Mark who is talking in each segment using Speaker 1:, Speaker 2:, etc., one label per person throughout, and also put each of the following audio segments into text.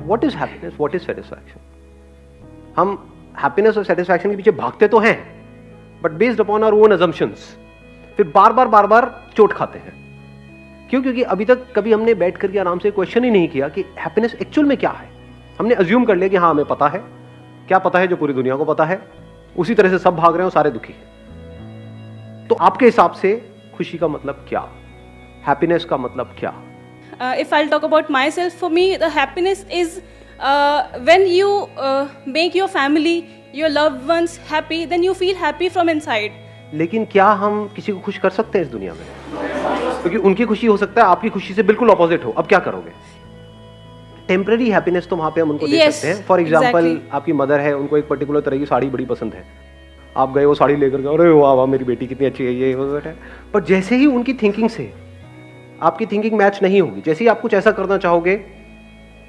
Speaker 1: What is happiness, what is satisfaction? हम happiness और satisfaction के पीछे भागते तो हैं, but based upon our own assumptions, फिर बार बार चोट खाते हैं। क्यों? क्योंकि अभी तक कभी हमने बैठ करके आराम से क्वेश्चन ही नहीं किया कि हैप्पीनेस एक्चुअल में क्या है। हमने अज्यूम कर लिया कि हाँ हमें पता है, क्या पता है जो पूरी दुनिया को पता है, उसी तरह से सब भाग रहे हैं और सारे दुखी हैं। तो आपके हिसाब से खुशी का मतलब क्या, हैप्पीनेस का मतलब क्या?
Speaker 2: If I'll talk about myself, for me, the happiness is when you make your family, your loved ones happy, then you feel happy from inside.
Speaker 1: लेकिन क्या हम किसी को खुश कर सकते हैं इस दुनिया में? क्योंकि उनकी खुशी हो सकता है आपकी खुशी से बिल्कुल ऑपोजिट हो। अब क्या करोगे? टेम्पररी हैप्पीनेस तो वहां पे हम उनको दे सकते हैं। फॉर एग्जाम्पल, आपकी मदर है, उनको एक पर्टिकुलर तरह की साड़ी बड़ी पसंद है, आप गए वो साड़ी लेकर गए, अरे वाह वाह मेरी बेटी कितनी अच्छी है, ये वो है। पर जैसे ही उनकी थिंकिंग से आपकी थिंकिंग मैच नहीं होगी, जैसे ही आप कुछ ऐसा करना चाहोगे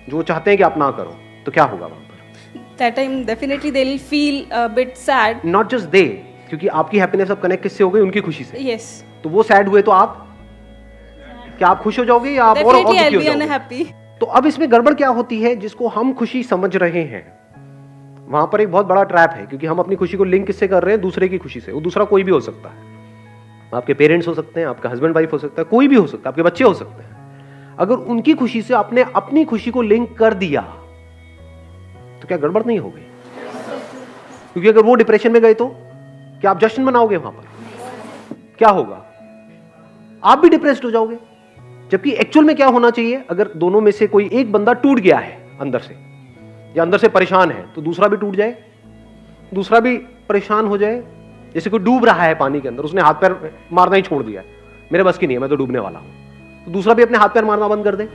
Speaker 1: जो वो चाहते हैं कि आप ना करो, तो क्या होगा वहां पर?
Speaker 2: That time definitely they'll feel a bit sad.
Speaker 1: Not just they, क्योंकि आपकी हैप्पीनेस अब कनेक्ट किससे हो गई? उनकी खुशी से।
Speaker 2: Yes.
Speaker 1: तो वो सैड हुए तो आप क्या आप खुश हो जाओगे या आप और
Speaker 2: Definitely
Speaker 1: दुखी
Speaker 2: I'll
Speaker 1: हो
Speaker 2: be
Speaker 1: जाओगे?
Speaker 2: unhappy.
Speaker 1: तो अब इसमें गड़बड़ क्या होती है? जिसको हम खुशी समझ रहे हैं वहां पर एक बहुत बड़ा ट्रैप है, क्योंकि हम अपनी खुशी को लिंक किससे कर रहे हैं? दूसरे की खुशी से। वो दूसरा कोई भी हो सकता है, आपके पेरेंट्स हो सकते हैं, आपका हस्बैंड वाइफ हो सकता है, कोई भी हो सकता है, आपके बच्चे हो सकते हैं। अगर उनकी खुशी से आपने अपनी खुशी को लिंक कर दिया तो क्या गड़बड़ नहीं हो गई? क्योंकि अगर वो डिप्रेशन में गए तो क्या आप जश्न मनाओगे? वहां पर क्या होगा? आप भी डिप्रेस्ड हो जाओगे। जबकि एक्चुअल में क्या होना चाहिए? अगर दोनों में से कोई एक बंदा टूट गया है अंदर से, या अंदर से परेशान है, तो दूसरा भी टूट जाए, दूसरा भी परेशान हो जाए। जैसे कोई डूब रहा है पानी के अंदर, उसने हाथ पैर मारना ही छोड़ दिया, मेरे बस की नहीं है, मैं तो डूबने वाला हूं, तो दूसरा भी अपने हाथ पैर मारना बंद कर दे।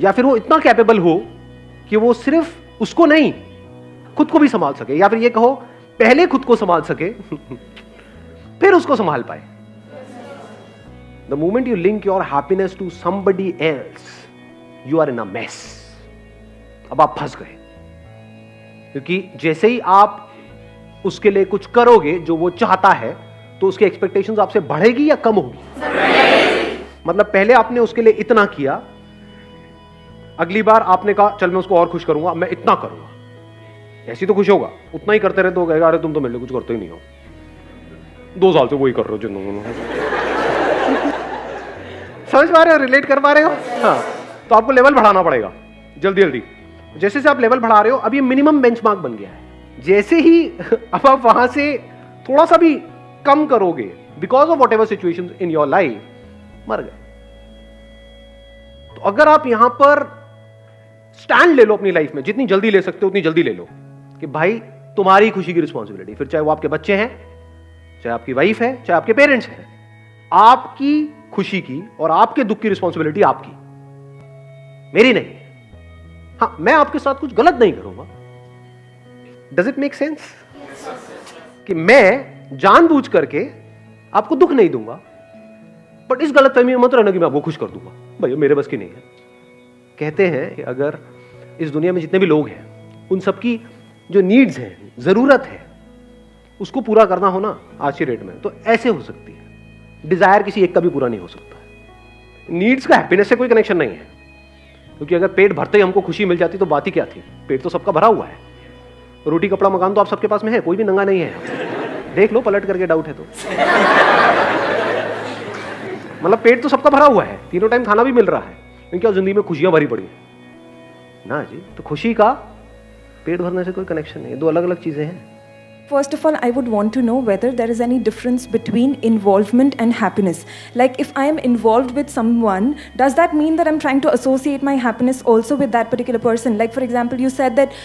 Speaker 1: या फिर वो इतना कैपेबल हो कि वो सिर्फ उसको नहीं, खुद को भी संभाल सके, या फिर ये कहो पहले खुद को संभाल सके फिर उसको संभाल पाए। The moment you link your happiness to somebody else, you are in a mess. अब आप फंस गए, क्योंकि जैसे ही आप उसके लिए कुछ करोगे जो वो चाहता है, तो उसकी एक्सपेक्टेशंस आपसे बढ़ेगी या कम होगी? मतलब पहले आपने उसके लिए इतना किया, अगली बार आपने कहा चल मैं उसको और खुश करूंगा, मैं इतना करूंगा, ऐसी तो खुश होगा। उतना ही करते रहे तो कहेगा अरे तुम तो मेरे लिए कुछ करते ही नहीं हो, 2 साल से वही कर रहे हो जिंदगी। समझ पा रहे हो? रिलेट कर पा रहे हो? हाँ, तो आपको लेवल बढ़ाना पड़ेगा जल्दी जल्दी। जैसे से आप लेवल बढ़ा रहे हो, अब ये मिनिमम बेंचमार्क बन गया है। जैसे ही अब आप वहां से थोड़ा सा भी कम करोगे, because of whatever situations in your life, मर गए। तो अगर आप यहां पर स्टैंड ले लो अपनी लाइफ में, जितनी जल्दी ले सकते हो उतनी जल्दी ले लो, कि भाई तुम्हारी खुशी की रिस्पॉन्सिबिलिटी, फिर चाहे वो आपके बच्चे हैं, चाहे आपकी वाइफ है, चाहे आपके पेरेंट्स हैं, आपकी खुशी की और आपके दुख की रिस्पॉन्सिबिलिटी आपकी, मेरी नहीं। हाँ, मैं आपके साथ कुछ गलत नहीं करूंगा। Does it make sense? कि मैं जानबूझ करके आपको दुख नहीं दूंगा, बट इस गलतफहमी में मत रहना कि मैं आपको खुश कर दूंगा, भाई मेरे बस की नहीं है। कहते हैं कि अगर इस दुनिया में जितने भी लोग हैं, उन सबकी जो नीड्स हैं, जरूरत है, उसको पूरा करना हो ना आज की डेट में, तो ऐसे हो सकती है। डिजायर किसी एक का भी पूरा नहीं हो सकता। नीड्स का हैप्पीनेस से कोई कनेक्शन नहीं है, क्योंकि अगर पेट भरते ही हमको खुशी मिल जाती तो बात ही क्या थी? पेट तो सबका भरा हुआ है, रोटी कपड़ा मकान तो आप सबके पास में है, कोई भी नंगा नहीं है। देख लो पलट करके, डाउट है तो। मतलब पेट तो सबका भरा हुआ है, तीनों टाइम खाना भी मिल रहा है, क्योंकि जिंदगी में खुशियां भरी पड़ी है ना जी। तो खुशी का पेट भरने से कोई कनेक्शन नहीं है, दो अलग अलग चीजें हैं।
Speaker 3: First of all, I would want to know whether there is any difference between involvement and happiness. Like if I am involved with someone, does that mean that I'm trying to associate my happiness also with that particular person? Like for example, you said that,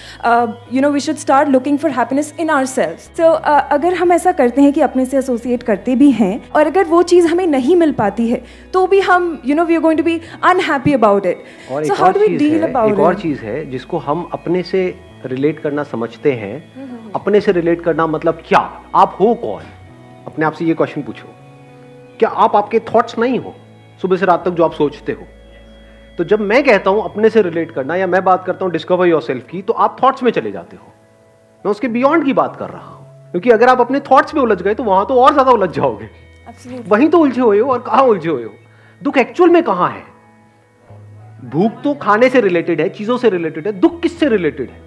Speaker 3: we should start looking for happiness in ourselves. So, अगर हम ऐसा करते हैं कि अपने से associate करते भी हैं, और अगर वो चीज़ हमें नहीं मिल पाती है, तो भी हम, we are going to be unhappy about it. So how do we deal about it?
Speaker 1: एक और चीज़ है जिसको हम अपने से रिलेट करना समझते हैं। अपने से रिलेट करना मतलब क्या? आप हो कौन? अपने आप से ये क्वेश्चन पूछो। क्या आप आपके थॉट्स नहीं हो सुबह से रात तक जो आप सोचते हो? तो जब मैं कहता हूं अपने से रिलेट करना, या मैं बात करता हूं डिस्कवर योरसेल्फ की, तो आप थॉट्स में चले जाते हो। मैं उसके बियॉन्ड की बात कर रहा हूं, क्योंकि अगर आप अपने थॉट्स में उलझ गए तो वहां तो और ज्यादा उलझ जाओगे। वहीं तो उलझे हुए हो, और कहां उलझे हुए हो? दुख एक्चुअल में कहां है? भूख तो खाने से रिलेटेड है, चीजों से रिलेटेड है। दुख किससे रिलेटेड है?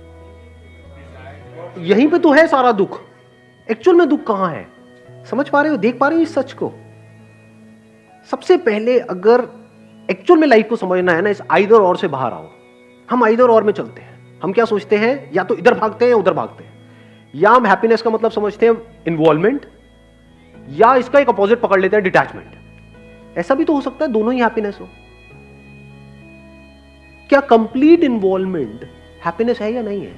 Speaker 1: यहीं पे तो है सारा दुख। एक्चुअल में दुख कहां है? समझ पा रहे हो, देख पा रहे हो इस सच को? सबसे पहले अगर एक्चुअल में लाइफ को समझना है ना, इस आइदर और से बाहर आओ। हम आइदर और में चलते हैं। हम क्या सोचते हैं, या तो इधर भागते हैं या उधर भागते हैं। या हम हैप्पीनेस का मतलब समझते हैं इन्वॉल्वमेंट, या इसका एक अपोजिट पकड़ लेते हैं डिटैचमेंट। ऐसा भी तो हो सकता है दोनों ही हैप्पीनेस हो। क्या कंप्लीट इन्वॉल्वमेंट हैप्पीनेस है या नहीं है?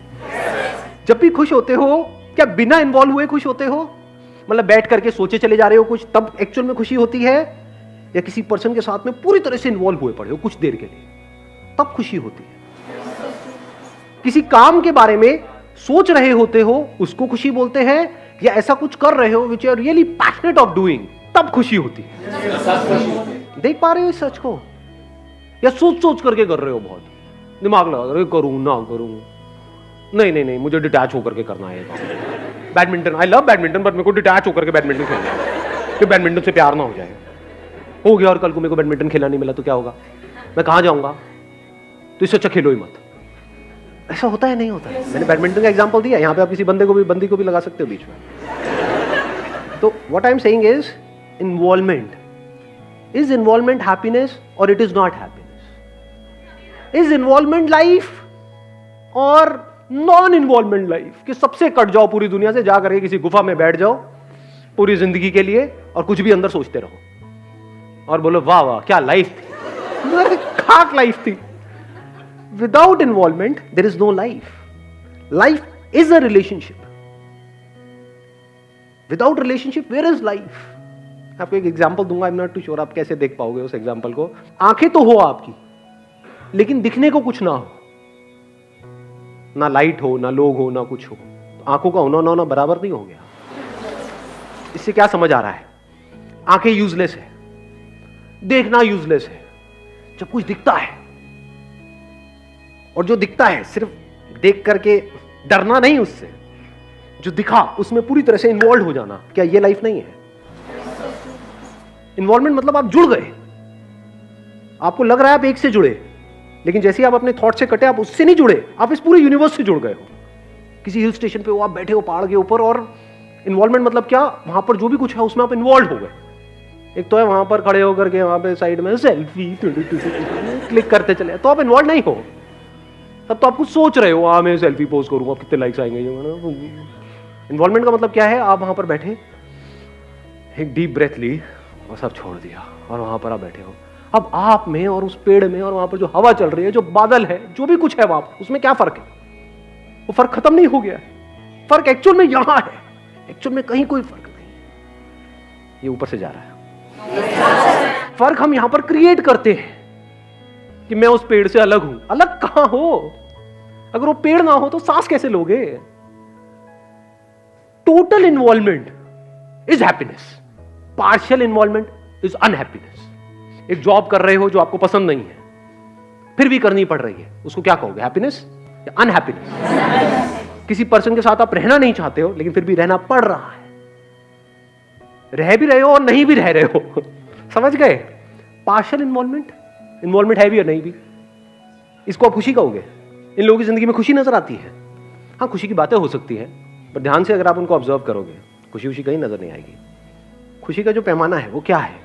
Speaker 1: जब भी खुश होते हो, क्या बिना इन्वॉल्व हुए खुश होते हो? मतलब बैठ करके सोचे चले जा रहे हो कुछ, तब एक्चुअल में खुशी होती है? या किसी पर्सन के साथ में पूरी तरह से इन्वॉल्व हुए पड़े हो कुछ देर के लिए, तब खुशी होती है? किसी काम के बारे में सोच रहे होते हो, उसको खुशी बोलते हैं? या ऐसा कुछ कर रहे हो which are really passionate of doing, तब खुशी होती है? देख पा रहे हो इस सच को? या सोच सोच करके कर रहे हो, बहुत दिमाग लगा रहे हो, करूं ना करूं, नहीं नहीं नहीं मुझे डिटैच होकर के करना है। Badminton, I love badminton, but मेरे को डिटैच होकर के बैडमिंटन खेलना है, कि बैडमिंटन से प्यार ना हो जाए। हो गया और कल को मेरे को बैडमिंटन खेलना नहीं मिला तो क्या होगा? मैं कहां जाऊंगा? तो इससे अच्छा खेलो ही मत। ऐसा होता है नहीं होता है? मैंने बैडमिंटन का एग्जांपल दिया, यहां पे आप किसी बंदी को भी लगा सकते हो बीच में। तो what I am saying is, involvement, is involvement happiness और it is not happiness? Is involvement life और नॉन इन्वॉल्वमेंट लाइफ? कि सबसे कट जाओ पूरी दुनिया से, जा करके किसी गुफा में बैठ जाओ पूरी जिंदगी के लिए और कुछ भी अंदर सोचते रहो और बोलो वाह वाह क्या लाइफ थी, खाक लाइफ थी। Without involvement, there is no life. Life is a relationship. Without relationship, where is life? आपको एक एग्जांपल दूंगा, I'm not too sure आप कैसे देख पाओगे उस एग्जांपल को। आंखें तो हो आपकी, लेकिन दिखने को कुछ ना हो, ना लाइट हो, ना लोग हो, ना कुछ हो, तो आंखों का होना ना होना बराबर नहीं हो गया। इससे क्या समझ आ रहा है? आंखें यूजलेस है, देखना यूजलेस है। जब कुछ दिखता है, और जो दिखता है सिर्फ देख करके डरना नहीं, उससे जो दिखा उसमें पूरी तरह से इन्वॉल्व हो जाना, क्या ये लाइफ नहीं है? इन्वॉल्वमेंट मतलब आप जुड़ गए, आपको लग रहा है आप एक से जुड़े, लेकिन जैसे ही आप अपने थॉट से कटे, आप उससे नहीं जुड़े, आप इस पूरे यूनिवर्स से जुड़ गए हो। किसी हिल स्टेशन पे हो, आप बैठे हो पहाड़ के ऊपर, और इन्वॉल्वमेंट मतलब क्या, वहां पर जो भी कुछ है उसमें आप इन्वॉल्व हो गए। एक तो है वहां पर खड़े होकर के वहां पे साइड में सेल्फी क्लिक करते चले, तो आप इन्वॉल्व नहीं हो। तब तो आप कुछ सोच रहे हो, मैं सेल्फी पोस्ट करूंगा, कितने लाइक्स आएंगे। इन्वॉल्वमेंट का मतलब क्या है, आप वहां पर बैठे, एक डीप ब्रेथ ली और सब छोड़ दिया, और वहां पर आप बैठे हो। अब आप में और उस पेड़ में, और वहां पर जो हवा चल रही है, जो बादल है, जो भी कुछ है वहां पर, उसमें क्या फर्क है? वो फर्क खत्म नहीं हो गया। फर्क एक्चुअल में यहां है, एक्चुअल में कहीं कोई फर्क नहीं। ये ऊपर से जा रहा है। फर्क हम यहां पर क्रिएट करते हैं कि मैं उस पेड़ से अलग हूं। अलग कहां हो? अगर वो पेड़ ना हो तो सांस कैसे लोगे? Total involvement is happiness, partial involvement is unhappiness. एक जॉब कर रहे हो जो आपको पसंद नहीं है, फिर भी करनी पड़ रही है, उसको क्या कहोगे, हैप्पीनेस या अनहैप्पीनेस? किसी पर्सन के साथ आप रहना नहीं चाहते हो, लेकिन फिर भी रहना पड़ रहा है, रह भी रहे हो और नहीं भी रह रहे हो। समझ गए? पार्शियल इन्वॉल्वमेंट, इन्वॉल्वमेंट है भी और नहीं भी, इसको आप खुशी कहोगे। इन लोगों की जिंदगी में खुशी नजर आती है, हाँ खुशी की बातें हो सकती हैं, पर ध्यान से अगर आप उनको ऑब्जर्व करोगे, खुशी खुशी कहीं नजर नहीं आएगी। खुशी का जो पैमाना है वो क्या है,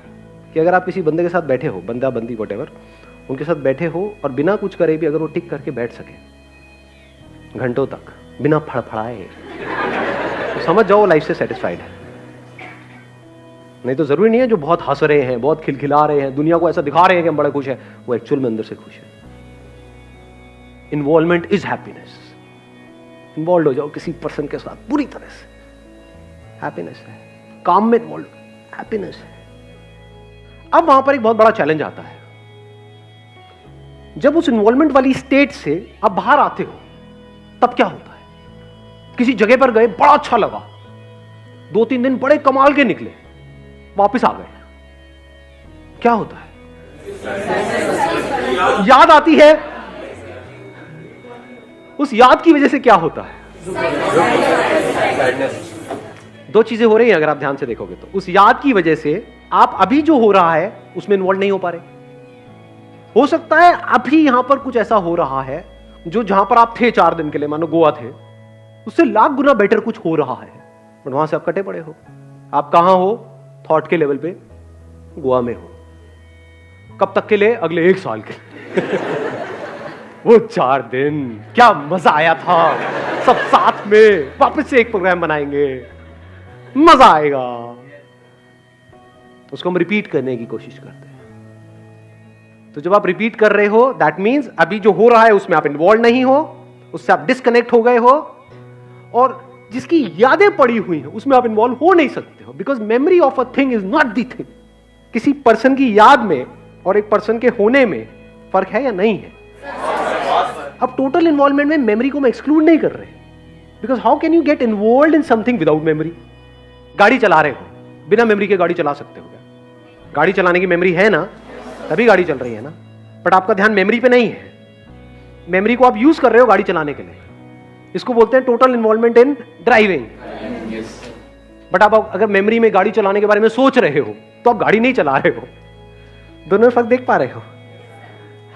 Speaker 1: कि अगर आप किसी बंदे के साथ बैठे हो, बंदा बंदी वॉटेवर, उनके साथ बैठे हो और बिना कुछ करे भी अगर वो टिक करके बैठ सके घंटों तक बिना फड़फड़ाए, तो समझ जाओ लाइफ से सेटिस्फाइड है। नहीं तो जरूरी नहीं है जो बहुत हंस रहे हैं, बहुत खिलखिला रहे हैं, दुनिया को ऐसा दिखा रहे हैं कि हम बड़े खुश हैं, वो एक्चुअल में अंदर से खुश है। Involvement is happiness. इन्वॉल्व हो जाओ किसी पर्सन के साथ पूरी तरह से, हैप्पीनेस है। काम में इन्वॉल्व, हैप्पीनेस है। अब वहां पर एक बहुत बड़ा चैलेंज आता है, जब उस इन्वॉल्वमेंट वाली स्टेट से आप बाहर आते हो, तब क्या होता है? किसी जगह पर गए, बड़ा अच्छा लगा, 2-3 दिन बड़े कमाल के निकले, वापस आ गए, क्या होता है? याद आती है, उस याद की वजह से क्या होता है? दो चीजें हो रही हैं अगर आप ध्यान से देखोगे तो। उस याद की वजह से आप अभी जो हो रहा है उसमें इन्वॉल्व नहीं हो पा रहे, हो सकता है अभी यहां पर कुछ ऐसा हो रहा है जो जहां पर आप थे 4 दिन के लिए, मानो गोवा थे, उससे लाख गुना बेटर कुछ हो रहा है, बट वहां से आप कटे पड़े हो। आप कहां हो? थॉट के लेवल पे गोवा में हो। कब तक के लिए? अगले 1 साल के वो 4 दिन क्या मजा आया था, सब साथ में वापस से एक प्रोग्राम बनाएंगे, मजा आएगा। उसको हम रिपीट करने की कोशिश करते हैं। तो जब आप रिपीट कर रहे हो, दैट मीन्स अभी जो हो रहा है उसमें आप इन्वॉल्व नहीं हो, उससे आप डिस्कनेक्ट हो गए हो, और जिसकी यादें पड़ी हुई हैं उसमें आप इन्वॉल्व हो नहीं सकते हो, because memory of a thing is not the thing. किसी पर्सन की याद में और एक पर्सन के होने में फर्क है या नहीं है? अब टोटल इन्वॉल्वमेंट में मेमोरी को मैं एक्सक्लूड नहीं कर रहे, because how can you get involve in something without memory? गाड़ी चला रहे हो, बिना मेमोरी के गाड़ी चला सकते हो क्या? गाड़ी चलाने की मेमोरी है ना, तभी गाड़ी चल रही है ना, बट आपका ध्यान मेमोरी पे नहीं है। मेमोरी को आप यूज कर रहे हो गाड़ी चलाने के लिए। इसको बोलते हैं total involvement in driving. But आप अगर मेमोरी में गाड़ी चलाने के बारे में सोच रहे हो तो आप गाड़ी नहीं चला रहे हो। दोनों में फर्क देख पा रहे हो?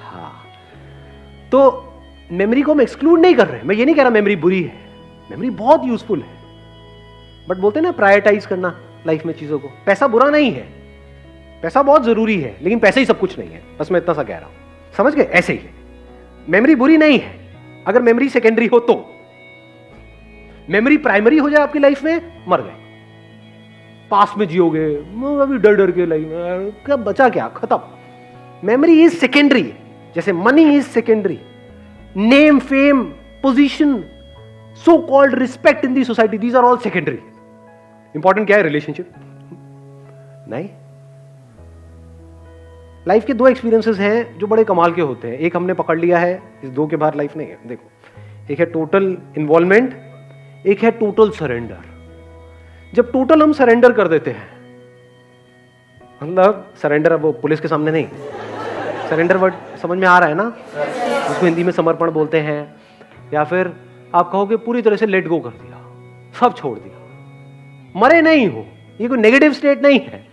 Speaker 1: हाँ, तो मेमोरी को हम एक्सक्लूड नहीं कर रहे। मैं ये नहीं कह रहा मेमोरी बुरी है, मेमोरी बहुत यूजफुल है, बट बोलते हैं ना प्रायोरिटाइज करना लाइफ में चीजों को। पैसा बुरा नहीं है, पैसा बहुत जरूरी है, लेकिन पैसे ही सब कुछ नहीं है, बस मैं इतना सा कह रहा हूं। समझ गए? ऐसे ही मेमोरी बुरी नहीं है, अगर मेमोरी सेकेंडरी हो तो। मेमोरी प्राइमरी हो जाए आपकी लाइफ में, मर गए। पास में जियोगे, अभी डर डर के लाइफ में क्या बचा, क्या खत्म। मेमोरी इज सेकेंडरी, जैसे money is secondary, name, fame, position, so called respect in the society, these are all secondary. Important क्या है? रिलेशनशिप नहीं। लाइफ के 2 एक्सपीरियंसेस हैं जो बड़े कमाल के होते हैं। एक हमने पकड़ लिया है, इस 2 के बाहर लाइफ नहीं है। देखो, एक है टोटल इन्वॉल्वमेंट, एक है टोटल सरेंडर। जब टोटल हम सरेंडर कर देते हैं, मतलब सरेंडर, अब वो पुलिस के सामने नहीं, सरेंडर वर्ड समझ में आ रहा है ना, उसको हिंदी में समर्पण बोलते हैं, या फिर आप कहोगे पूरी तरह से लेट गो कर दिया, सब छोड़ दिया, मरे नहीं हो। ये कोई नेगेटिव स्टेट नहीं है।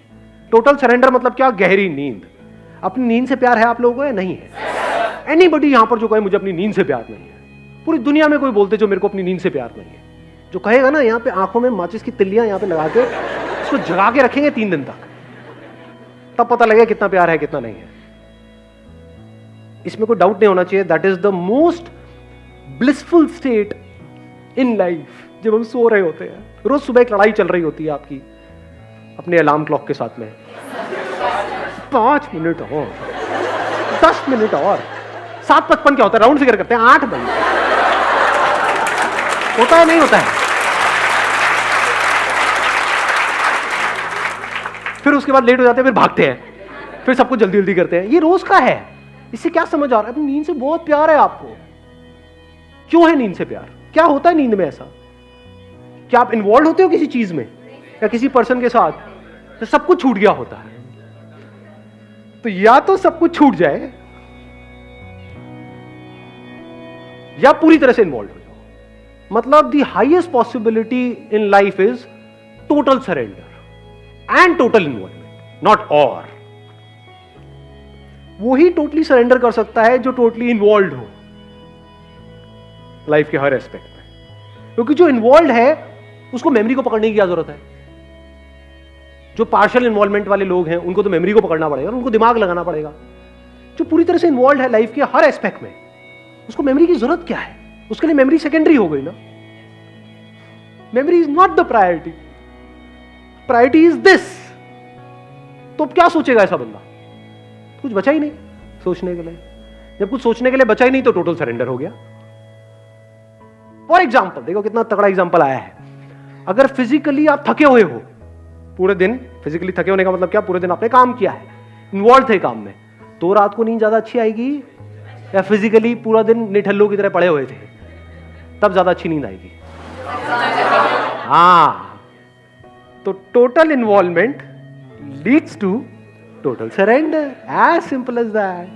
Speaker 1: टोटल सरेंडर मतलब क्या? गहरी नींद। अपनी नींद से प्यार है आप लोगों को या नहीं है? एनीबडी यहां पर जो कहे मुझे अपनी नींद से प्यार नहीं है, पूरी दुनिया में कोई बोलते जो मेरे को अपनी नींद से प्यार नहीं है, जो कहेगा ना, यहाँ पे आंखों में माचिस की तिल्लियां यहाँ पे लगा के उसको जगा के रखेंगे 3 दिन तक, तब पता लगेगा कितना प्यार है कितना नहीं है। इसमें कोई डाउट नहीं होना चाहिए। That is the most blissful state in life. जब हम सो रहे होते हैं, रोज सुबह एक लड़ाई चल रही होती है आपकी अपने अलार्म क्लॉक के साथ में, 5 मिनट और, 10 मिनट और, 7:55 क्या होता है? राउंड फिगर करते हैं, 8 बजे होता है, नहीं होता है? फिर उसके बाद लेट हो जाते हैं, फिर भागते हैं, फिर सब कुछ जल्दी जल्दी करते हैं। ये रोज का है। इससे क्या समझ आ रहा है? अपनी नींद से बहुत प्यार है आपको। क्यों है नींद से प्यार? क्या होता है नींद में ऐसा? क्या आप इन्वॉल्व होते हो किसी चीज में या किसी पर्सन के साथ, तो सब कुछ छूट गया होता है? तो या तो सब कुछ छूट जाए या पूरी तरह से इन्वॉल्व हो जाओ। मतलब the highest possibility in life is total surrender and total involvement, not और। वो ही टोटली सरेंडर कर सकता है जो टोटली इन्वॉल्व हो लाइफ के हर एस्पेक्ट में, क्योंकि जो इन्वॉल्व है उसको मेमोरी को पकड़ने की क्या जरूरत है? जो पार्शियल इन्वॉल्वमेंट वाले लोग हैं उनको तो मेमोरी को पकड़ना पड़ेगा, उनको दिमाग लगाना पड़ेगा। जो पूरी तरह से इन्वॉल्व है लाइफ के हर एस्पेक्ट में, उसको मेमोरी की जरूरत क्या है? उसके लिए मेमोरी सेकेंडरी हो गई ना। Memory is not the priority, priority is this. तो अब क्या सोचेगा ऐसा बंदा? कुछ बचा ही नहीं सोचने के लिए। जब कुछ सोचने के लिए बचा ही नहीं तो टोटल सरेंडर हो गया। फॉर एग्जाम्पल, देखो कितना तगड़ा एग्जाम्पल आया है। अगर फिजिकली आप थके हुए हो पूरे दिन, फिजिकली थके होने का मतलब क्या? पूरे दिन आपने काम किया है, इन्वॉल्व थे काम में, तो रात को नींद ज्यादा अच्छी आएगी, या फिजिकली पूरा दिन निठल्लों की तरह पड़े हुए थे तब ज्यादा अच्छी नींद आएगी? हाँ, तो total involvement leads to total surrender, as simple as that.